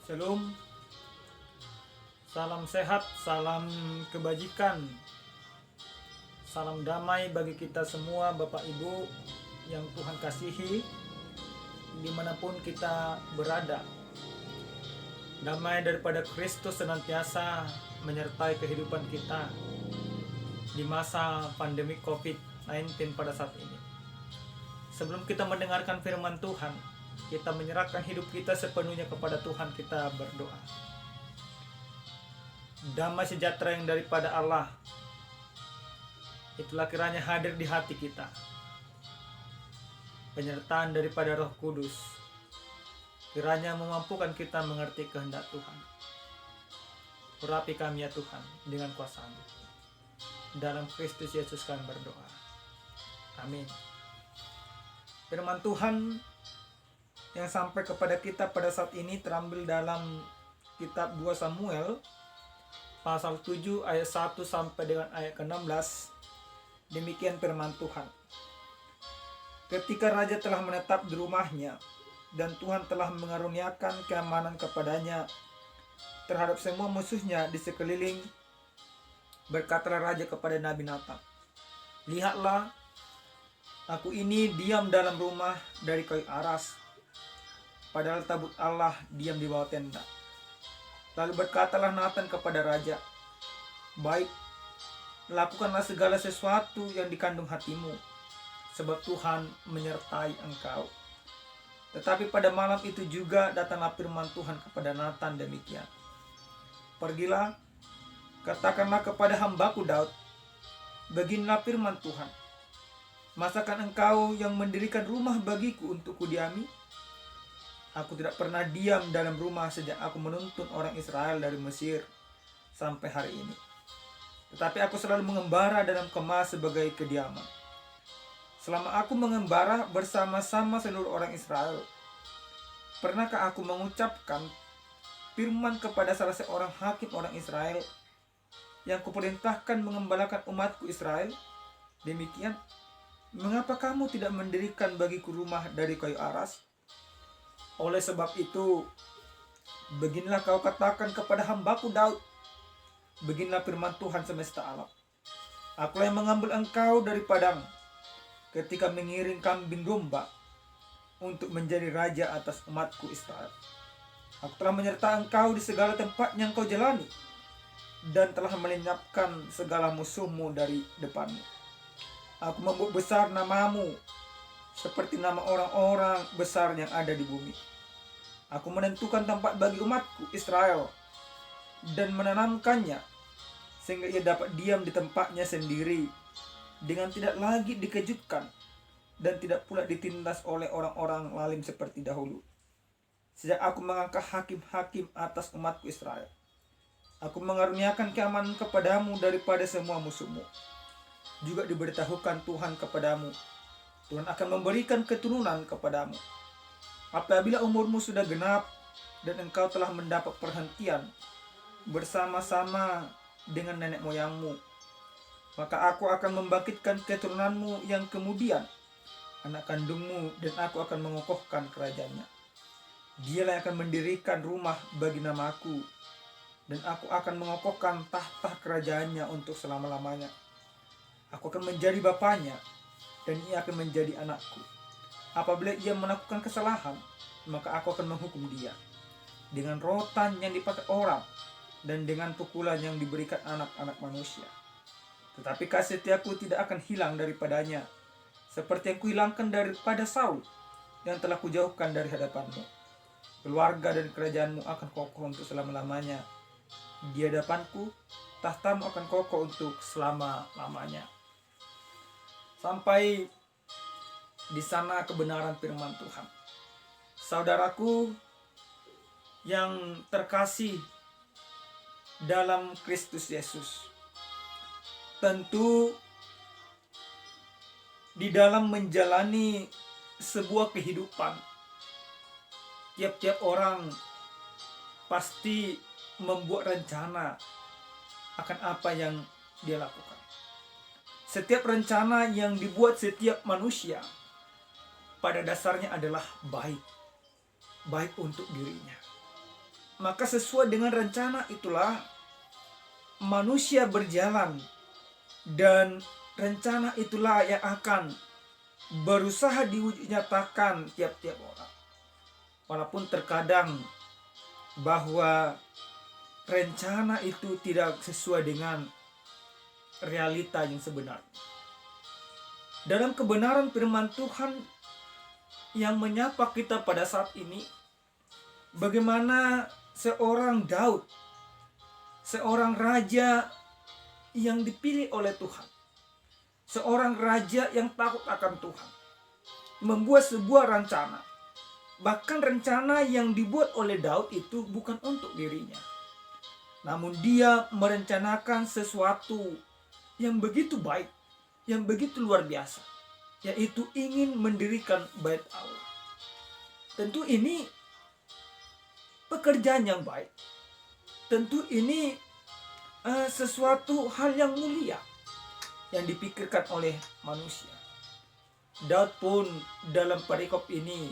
Shalom, salam sehat, salam kebajikan, salam damai bagi kita semua Bapak Ibu yang Tuhan kasihi dimanapun kita berada. Damai daripada Kristus senantiasa menyertai kehidupan kita di masa pandemi COVID-19 pada saat ini. Sebelum kita mendengarkan firman Tuhan, kita menyerahkan hidup kita sepenuhnya kepada Tuhan, kita berdoa. Damai sejahtera yang daripada Allah, itulah kiranya hadir di hati kita. Penyertaan daripada Roh Kudus, kiranya memampukan kita mengerti kehendak Tuhan. Urapi kami ya Tuhan dengan kuasa-Mu. Dalam Kristus Yesus kami berdoa. Amin. Firman Tuhan yang sampai kepada kita pada saat ini terambil dalam kitab 2 Samuel pasal 7 ayat 1 sampai dengan ayat ke-16. Demikian firman Tuhan. Ketika raja telah menetap di rumahnya dan Tuhan telah mengaruniakan keamanan kepadanya terhadap semua musuhnya di sekeliling, berkatalah raja kepada Nabi Natan, "Lihatlah, aku ini diam dalam rumah dari kayu aras, padahal tabut Allah diam di bawah tenda." Lalu berkatalah Natan kepada raja, "Baik, lakukanlah segala sesuatu yang dikandung hatimu, sebab Tuhan menyertai engkau." Tetapi pada malam itu juga datanglah firman Tuhan kepada Natan demikian, "Pergilah, katakanlah kepada hambaku Daud, beginilah firman Tuhan, masakan engkau yang mendirikan rumah bagiku untuk kudiami? Aku tidak pernah diam dalam rumah sejak aku menuntun orang Israel dari Mesir sampai hari ini. Tetapi aku selalu mengembara dalam kemah sebagai kediaman. Selama aku mengembara bersama-sama seluruh orang Israel, pernahkah aku mengucapkan firman kepada salah seorang hakim orang Israel yang kuperintahkan mengembalakan umatku Israel? Demikian, mengapa kamu tidak mendirikan bagiku rumah dari kayu aras? Oleh sebab itu, beginilah kau katakan kepada hambaku Daud, beginilah firman Tuhan semesta alam. Akulah yang mengambil engkau dari padang ketika mengiring kambing domba untuk menjadi raja atas umatku Israel. Aku telah menyertai engkau di segala tempat yang kau jalani dan telah melenyapkan segala musuhmu dari depanmu. Aku membuat besar namamu seperti nama orang-orang besar yang ada di bumi. Aku menentukan tempat bagi umatku Israel dan menanamkannya sehingga ia dapat diam di tempatnya sendiri dengan tidak lagi dikejutkan dan tidak pula ditindas oleh orang-orang lalim seperti dahulu. Sejak aku mengangkat hakim-hakim atas umatku Israel, aku mengaruniakan keamanan kepadamu daripada semua musuhmu. Juga diberitahukan Tuhan kepadamu, Tuhan akan memberikan keturunan kepadamu apabila umurmu sudah genap dan engkau telah mendapat perhentian bersama-sama dengan nenek moyangmu. Maka aku akan membangkitkan keturunanmu yang kemudian, anak kandungmu, dan aku akan mengokohkan kerajaannya. Dialah yang akan mendirikan rumah bagi namaku, dan aku akan mengokohkan tahta kerajaannya untuk selama-lamanya. Aku akan menjadi bapanya, dan ia akan menjadi anakku. Apabila ia melakukan kesalahan, maka aku akan menghukum dia dengan rotan yang dipakai orang dan dengan pukulan yang diberikan anak-anak manusia. Tetapi kasih setiaku tidak akan hilang daripadanya, seperti yang kuhilangkan daripada Saul yang telah kujauhkan dari hadapanmu. Keluarga dan kerajaanmu akan kokoh untuk selama-lamanya. Di hadapanku, tahtamu akan kokoh untuk selama-lamanya." Sampai di sana kebenaran firman Tuhan. Saudaraku yang terkasih dalam Kristus Yesus, tentu di dalam menjalani sebuah kehidupan, tiap-tiap orang pasti membuat rencana akan apa yang dia lakukan. Setiap rencana yang dibuat setiap manusia pada dasarnya adalah baik untuk dirinya. Maka sesuai dengan rencana itulah manusia berjalan, dan rencana itulah yang akan berusaha diwujud nyatakan tiap-tiap orang. Walaupun terkadang bahwa rencana itu tidak sesuai dengan realita yang sebenarnya. Dalam kebenaran firman Tuhan yang menyapa kita pada saat ini, bagaimana seorang Daud, seorang raja yang dipilih oleh Tuhan, seorang raja yang takut akan Tuhan, membuat sebuah rencana. Bahkan rencana yang dibuat oleh Daud itu bukan untuk dirinya, namun dia merencanakan sesuatu yang begitu baik, yang begitu luar biasa, yaitu ingin mendirikan bait Allah. Tentu ini pekerjaan yang baik. Tentu ini sesuatu hal yang mulia yang dipikirkan oleh manusia. Daud pun dalam perikop ini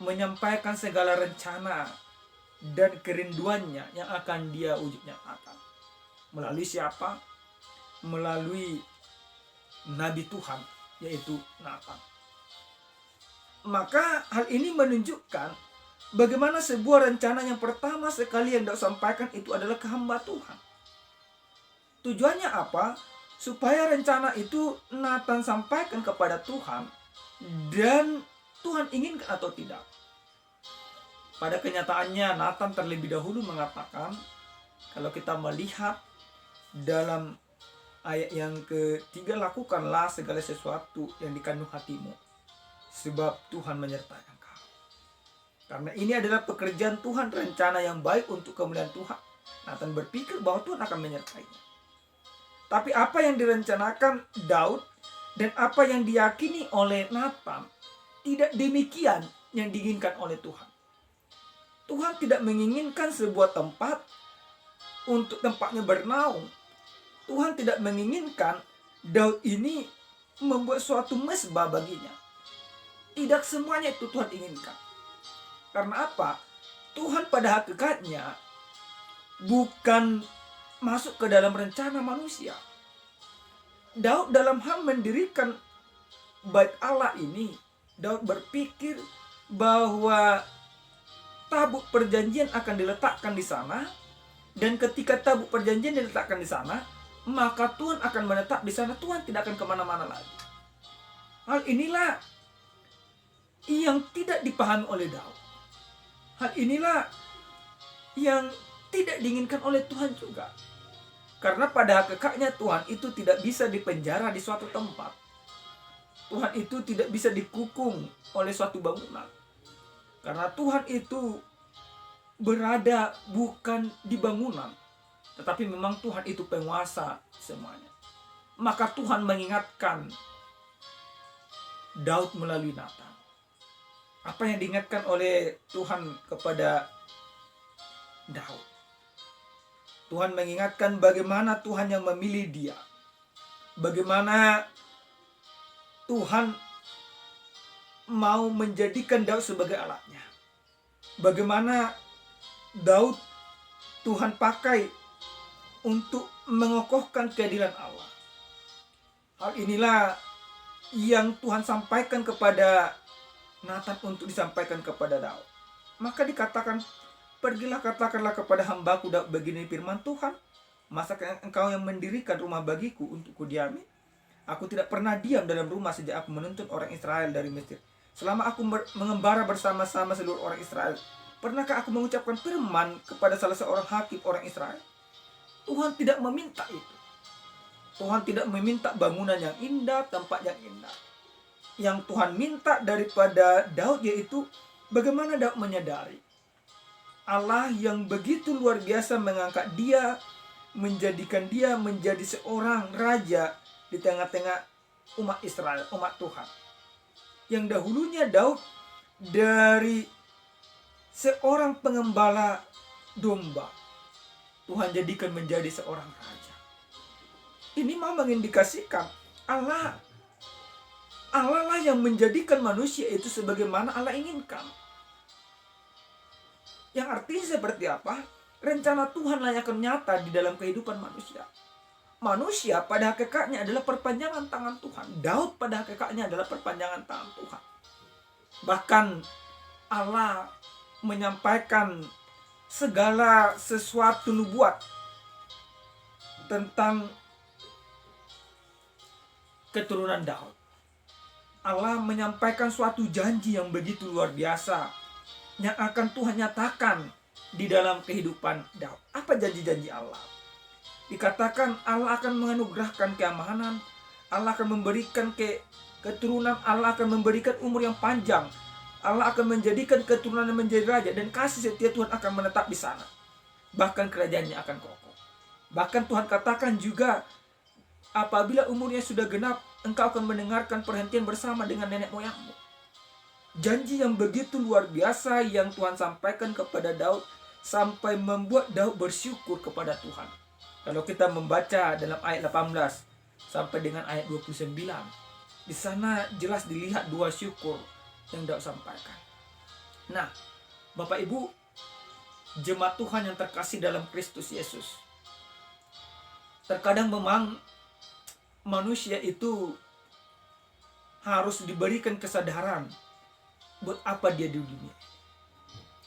menyampaikan segala rencana dan kerinduannya yang akan dia wujud nyatakan. Melalui siapa? Melalui Nabi Tuhan, yaitu Natan. Maka hal ini menunjukkan bagaimana sebuah rencana yang pertama sekali yang Daud sampaikan itu adalah ke hamba Tuhan. Tujuannya apa? Supaya rencana itu Natan sampaikan kepada Tuhan, dan Tuhan inginkan atau tidak. Pada kenyataannya Natan terlebih dahulu mengatakan, kalau kita melihat dalam ayat yang ketiga, lakukanlah segala sesuatu yang dikandung hatimu, sebab Tuhan menyertai engkau. Karena ini adalah pekerjaan Tuhan, rencana yang baik untuk kemuliaan Tuhan. Natan berpikir bahwa Tuhan akan menyertainya. Tapi apa yang direncanakan Daud dan apa yang diyakini oleh Natan tidak demikian yang diinginkan oleh Tuhan. Tuhan tidak menginginkan sebuah tempat untuk tempatnya bernaung. Tuhan tidak menginginkan Daud ini membuat suatu mezbah baginya. Tidak semuanya itu Tuhan inginkan. Karena apa? Tuhan pada hakikatnya bukan masuk ke dalam rencana manusia. Daud dalam hal mendirikan bait Allah ini, Daud berpikir bahwa tabut perjanjian akan diletakkan di sana, dan ketika tabut perjanjian diletakkan di sana, maka Tuhan akan menetap di sana. Tuhan tidak akan kemana-mana lagi. Hal inilah yang tidak dipahami oleh Daud. Hal inilah yang tidak diinginkan oleh Tuhan juga. Karena pada hakikatnya Tuhan itu tidak bisa dipenjara di suatu tempat. Tuhan itu tidak bisa dikukung oleh suatu bangunan. Karena Tuhan itu berada bukan di bangunan, tetapi memang Tuhan itu penguasa semuanya. Maka Tuhan mengingatkan Daud melalui Natan. Apa yang diingatkan oleh Tuhan kepada Daud? Tuhan mengingatkan bagaimana Tuhan yang memilih dia. Bagaimana Tuhan mau menjadikan Daud sebagai alatnya. Bagaimana Daud Tuhan pakai untuk mengokohkan keadilan Allah. Hal inilah yang Tuhan sampaikan kepada Natan untuk disampaikan kepada Daud. Maka dikatakan, pergilah katakanlah kepada hambaku Daud begini firman Tuhan, masakah engkau yang mendirikan rumah bagiku untuk kudiami? Aku tidak pernah diam dalam rumah sejak aku menuntun orang Israel dari Mesir. Selama aku mengembara bersama-sama seluruh orang Israel, pernahkah aku mengucapkan firman kepada salah seorang hakim orang Israel? Tuhan tidak meminta itu. Tuhan tidak meminta bangunan yang indah, tempat yang indah. Yang Tuhan minta daripada Daud yaitu bagaimana Daud menyadari Allah yang begitu luar biasa mengangkat dia, menjadikan dia menjadi seorang raja di tengah-tengah umat Israel, umat Tuhan. Yang dahulunya Daud dari seorang pengembala domba, Tuhan jadikan menjadi seorang raja. Ini mau mengindikasikan Allah lah yang menjadikan manusia itu sebagaimana Allah inginkan. Yang artinya seperti apa? Rencana Tuhan lah yang akan nyata di dalam kehidupan manusia. Manusia pada hakikatnya adalah perpanjangan tangan Tuhan. Daud pada hakikatnya adalah perpanjangan tangan Tuhan. Bahkan Allah menyampaikan segala sesuatu nubuat tentang keturunan Daud. Allah menyampaikan suatu janji yang begitu luar biasa yang akan Tuhan nyatakan di dalam kehidupan Daud. Apa janji-janji Allah? Dikatakan Allah akan menganugerahkan keamanan, Allah akan memberikan keturunan, Allah akan memberikan umur yang panjang, Allah akan menjadikan keturunan yang menjadi raja, dan kasih setia Tuhan akan menetap di sana. Bahkan kerajaannya akan kokoh. Bahkan Tuhan katakan juga, apabila umurnya sudah genap, engkau akan mendengarkan perhentian bersama dengan nenek moyangmu. Janji yang begitu luar biasa yang Tuhan sampaikan kepada Daud sampai membuat Daud bersyukur kepada Tuhan. Kalau kita membaca dalam ayat 18 sampai dengan ayat 29, di sana jelas dilihat dua syukur yang Daud sampaikan. Nah, Bapak Ibu, jemaat Tuhan yang terkasih dalam Kristus Yesus, terkadang memang manusia itu harus diberikan kesadaran buat apa dia di dunia.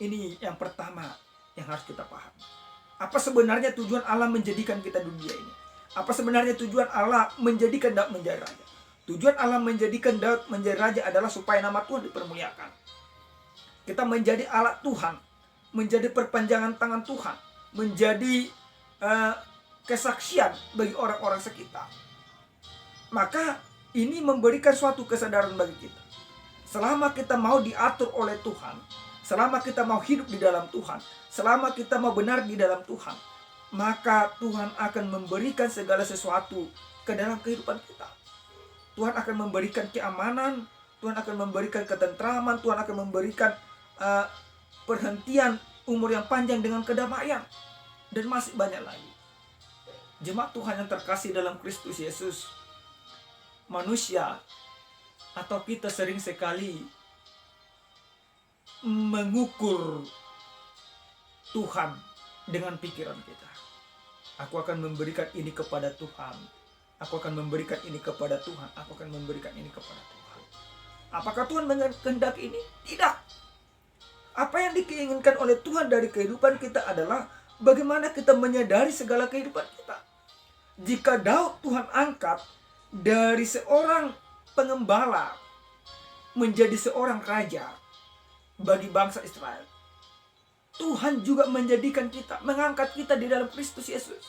Ini yang pertama yang harus kita pahami. Apa sebenarnya tujuan Allah menjadikan kita di dunia ini? Apa sebenarnya tujuan Allah menjadikan Daud menjadi raja? Tujuan Allah menjadikan Daud menjadi raja adalah supaya nama Tuhan dipermuliakan. Kita menjadi alat Tuhan, menjadi perpanjangan tangan Tuhan, menjadi kesaksian bagi orang-orang sekitar. Maka ini memberikan suatu kesadaran bagi kita. Selama kita mau diatur oleh Tuhan, selama kita mau hidup di dalam Tuhan, selama kita mau benar di dalam Tuhan, maka Tuhan akan memberikan segala sesuatu ke dalam kehidupan kita. Tuhan akan memberikan keamanan, Tuhan akan memberikan ketentraman, Tuhan akan memberikan perhentian umur yang panjang dengan kedamaian, dan masih banyak lagi. Jemaat Tuhan yang terkasih dalam Kristus Yesus, manusia atau kita sering sekali mengukur Tuhan dengan pikiran kita. Aku akan memberikan ini kepada Tuhan. Aku akan memberikan ini kepada Tuhan. Aku akan memberikan ini kepada Tuhan. Apakah Tuhan menghendaki ini? Tidak. Apa yang diinginkan oleh Tuhan dari kehidupan kita adalah bagaimana kita menyadari segala kehidupan kita. Jika Daud Tuhan angkat dari seorang pengembala menjadi seorang raja bagi bangsa Israel, Tuhan juga menjadikan kita, mengangkat kita di dalam Kristus Yesus.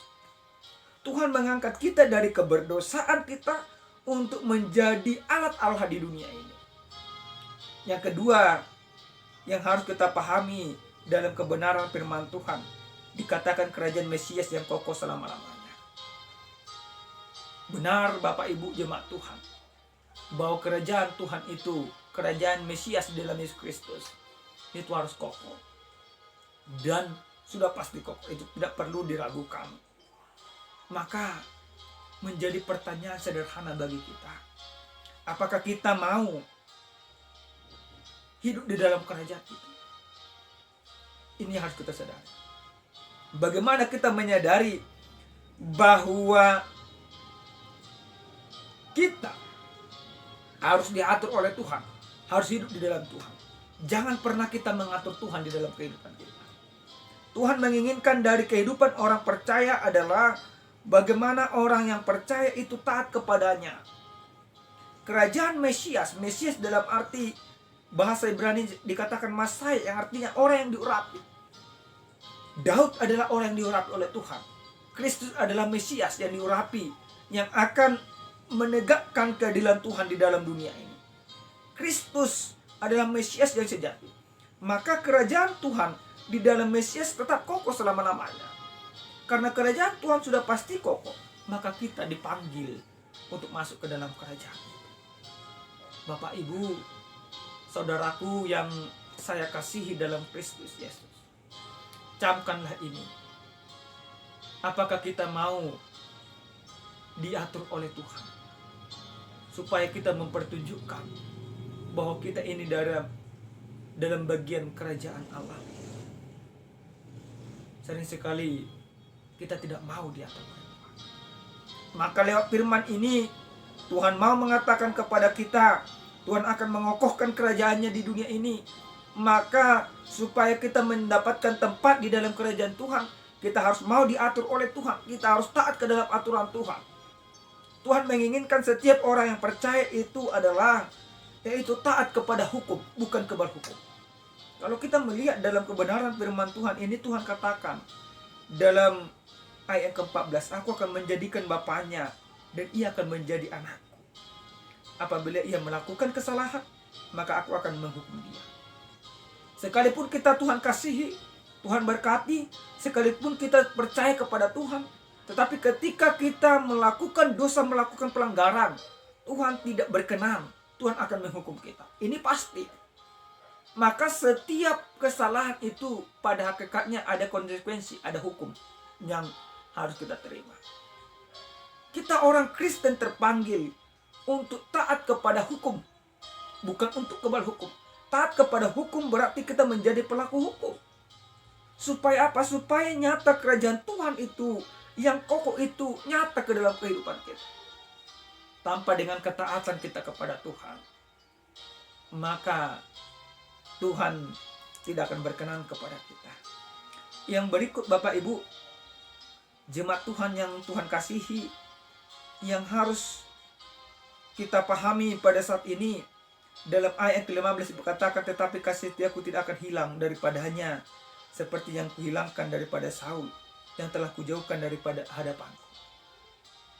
Tuhan mengangkat kita dari keberdosaan kita untuk menjadi alat Allah di dunia ini. Yang kedua, yang harus kita pahami dalam kebenaran firman Tuhan, dikatakan kerajaan Mesias yang kokoh selama-lamanya. Benar Bapak Ibu jemaat Tuhan, bahwa kerajaan Tuhan itu, kerajaan Mesias dalam Yesus Kristus, itu harus kokoh. Dan sudah pasti kokoh, itu tidak perlu diragukan. Maka menjadi pertanyaan sederhana bagi kita, apakah kita mau hidup di dalam kerajaan itu? Ini harus kita sadari. Bagaimana kita menyadari bahwa kita harus diatur oleh Tuhan, harus hidup di dalam Tuhan. Jangan pernah kita mengatur Tuhan di dalam kehidupan kita. Tuhan menginginkan dari kehidupan orang percaya adalah bagaimana orang yang percaya itu taat kepadanya. Kerajaan Mesias, Mesias dalam arti bahasa Ibrani dikatakan Masai, yang artinya orang yang diurapi. Daud adalah orang yang diurapi oleh Tuhan. Kristus adalah Mesias yang diurapi, yang akan menegakkan keadilan Tuhan di dalam dunia ini. Kristus adalah Mesias yang sejati. Maka kerajaan Tuhan di dalam Mesias tetap kokoh selama-lamanya. Karena kerajaan Tuhan sudah pasti kokoh, maka kita dipanggil untuk masuk ke dalam kerajaan. Bapak Ibu, saudaraku yang saya kasihi dalam Kristus Yesus, camkanlah ini. Apakah kita mau diatur oleh Tuhan, supaya kita mempertunjukkan bahwa kita ini dalam bagian kerajaan Allah. Sering sekali kita tidak mau diatur oleh Tuhan. Maka lewat firman ini Tuhan mau mengatakan kepada kita, Tuhan akan mengokohkan kerajaannya di dunia ini. Maka supaya kita mendapatkan tempat di dalam kerajaan Tuhan, kita harus mau diatur oleh Tuhan. Kita harus taat ke dalam aturan Tuhan. Tuhan menginginkan setiap orang yang percaya itu adalah yaitu taat kepada hukum, bukan kebal hukum. Kalau kita melihat dalam kebenaran firman Tuhan ini, Tuhan katakan dalam ayat ke-14, aku akan menjadikan bapaknya dan ia akan menjadi anakku. Apabila ia melakukan kesalahan, maka aku akan menghukum dia. Sekalipun kita Tuhan kasihi, Tuhan berkati, sekalipun kita percaya kepada Tuhan, tetapi ketika kita melakukan dosa, melakukan pelanggaran, Tuhan tidak berkenan, Tuhan akan menghukum kita. Ini pasti. Maka setiap kesalahan itu pada hakikatnya ada konsekuensi, ada hukum yang harus kita terima. Kita orang Kristen terpanggil untuk taat kepada hukum, bukan untuk kebal hukum. Taat kepada hukum berarti kita menjadi pelaku hukum. Supaya apa? Supaya nyata kerajaan Tuhan itu, yang kokoh itu nyata ke dalam kehidupan kita. Tanpa dengan ketaatan kita kepada Tuhan, maka Tuhan tidak akan berkenan kepada kita. Yang berikut Bapak Ibu, jemaat Tuhan yang Tuhan kasihi, yang harus kita pahami pada saat ini, dalam ayat ke-15 dikatakan, tetapi kasih setiaku tidak akan hilang daripadanya, seperti yang kuhilangkan daripada Saul, yang telah kujauhkan daripada hadapanku.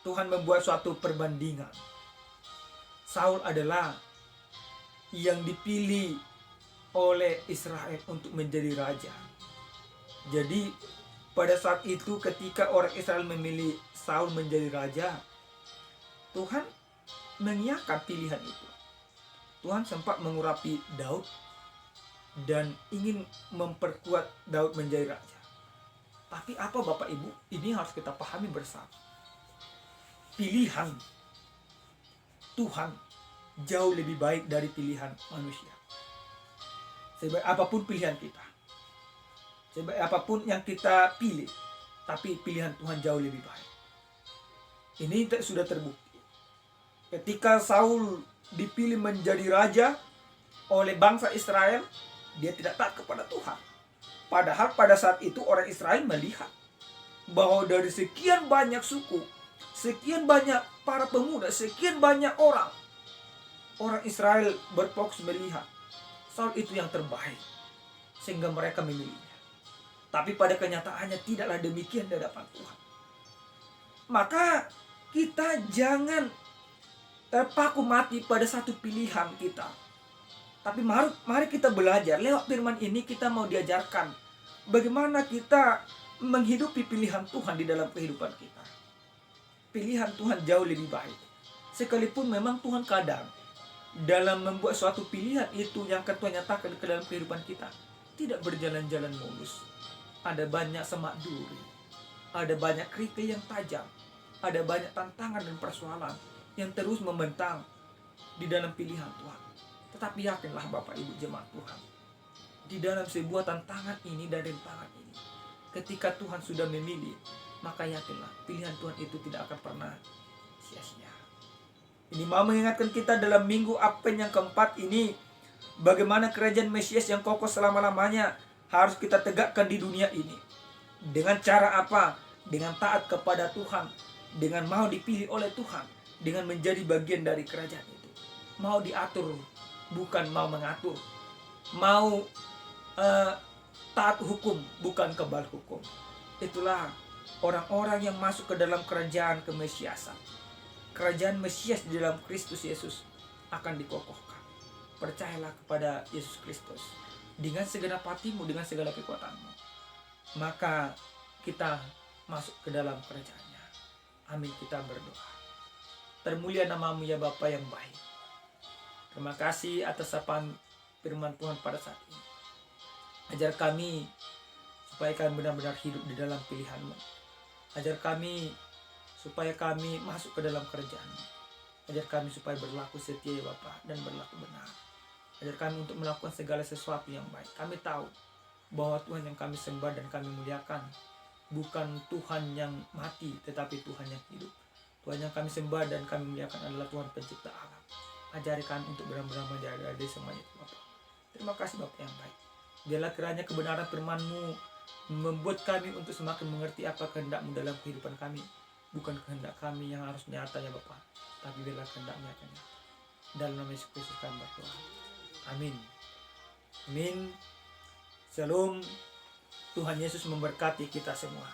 Tuhan membuat suatu perbandingan. Saul adalah yang dipilih oleh Israel untuk menjadi raja. Jadi pada saat itu ketika orang Israel memilih Saul menjadi raja, Tuhan mengiyakan pilihan itu. Tuhan sempat mengurapi Daud dan ingin memperkuat Daud menjadi raja. Tapi apa Bapak Ibu? Ini harus kita pahami bersama. Pilihan Tuhan jauh lebih baik dari pilihan manusia. Sebaik apapun pilihan kita, sebaik apapun yang kita pilih, tapi pilihan Tuhan jauh lebih baik. Ini sudah terbukti. Ketika Saul dipilih menjadi raja oleh bangsa Israel, dia tidak taat kepada Tuhan. Padahal pada saat itu orang Israel melihat bahwa dari sekian banyak suku, sekian banyak para pemuda, sekian banyak orang Israel berfokus melihat Saul itu yang terbaik, sehingga mereka memilihnya. Tapi pada kenyataannya tidaklah demikian di hadapan Tuhan. Maka kita jangan terpaku mati pada satu pilihan kita. Tapi mari kita belajar. Lewat firman ini kita mau diajarkan bagaimana kita menghidupi pilihan Tuhan di dalam kehidupan kita. Pilihan Tuhan jauh lebih baik. Sekalipun memang Tuhan kadang dalam membuat suatu pilihan itu yang Tuhan nyatakan ke dalam kehidupan kita tidak berjalan-jalan mulus. Ada banyak semak duri, ada banyak kerikil yang tajam, ada banyak tantangan dan persoalan yang terus membentang di dalam pilihan Tuhan. Tetapi yakinlah Bapak Ibu jemaat Tuhan, di dalam sebuah tantangan ini dan rintangan ini, ketika Tuhan sudah memilih, maka yakinlah pilihan Tuhan itu tidak akan pernah sia-sia. Ini mau mengingatkan kita dalam minggu Advent yang keempat ini, bagaimana kerajaan Mesias yang kokoh selama-lamanya harus kita tegakkan di dunia ini. Dengan cara apa? Dengan taat kepada Tuhan, dengan mau dipilih oleh Tuhan, dengan menjadi bagian dari kerajaan itu. Mau diatur, bukan mau mengatur. Mau taat hukum, bukan kebal hukum. Itulah orang-orang yang masuk ke dalam kerajaan kemesiasan. Kerajaan Mesias di dalam Kristus Yesus akan dikokohkan. Percayalah kepada Yesus Kristus dengan segenap hatimu, dengan segala kekuatanmu, maka kita masuk ke dalam kerajaannya. Amin, kita berdoa. Termulia namamu ya Bapa yang baik. Terima kasih atas sapaan firman Tuhan pada saat ini. Ajar kami supaya kami benar-benar hidup di dalam pilihan-Mu. Ajar kami supaya kami masuk ke dalam kerajaan-Mu. Ajar kami supaya berlaku setia ya Bapa dan berlaku benar. Ajar kami untuk melakukan segala sesuatu yang baik. Kami tahu bahwa Tuhan yang kami sembah dan kami muliakan bukan Tuhan yang mati, tetapi Tuhan yang hidup. Tuhan yang kami sembah dan kami muliakan adalah Tuhan pencipta alam. Ajari kami untuk benar-benar menjaga semuanya, Bapak. Terima kasih Bapak yang baik. Biarlah kiranya kebenaran firman-Mu membuat kami untuk semakin mengerti apa kehendak-Mu dalam kehidupan kami. Bukan kehendak kami yang harus nyata ya Bapak, tapi biarlah kehendak-Mu yang nyata. Dalam nama Yesus Kristus kami berdoa. Amin. Amin. Shalom. Tuhan Yesus memberkati kita semua.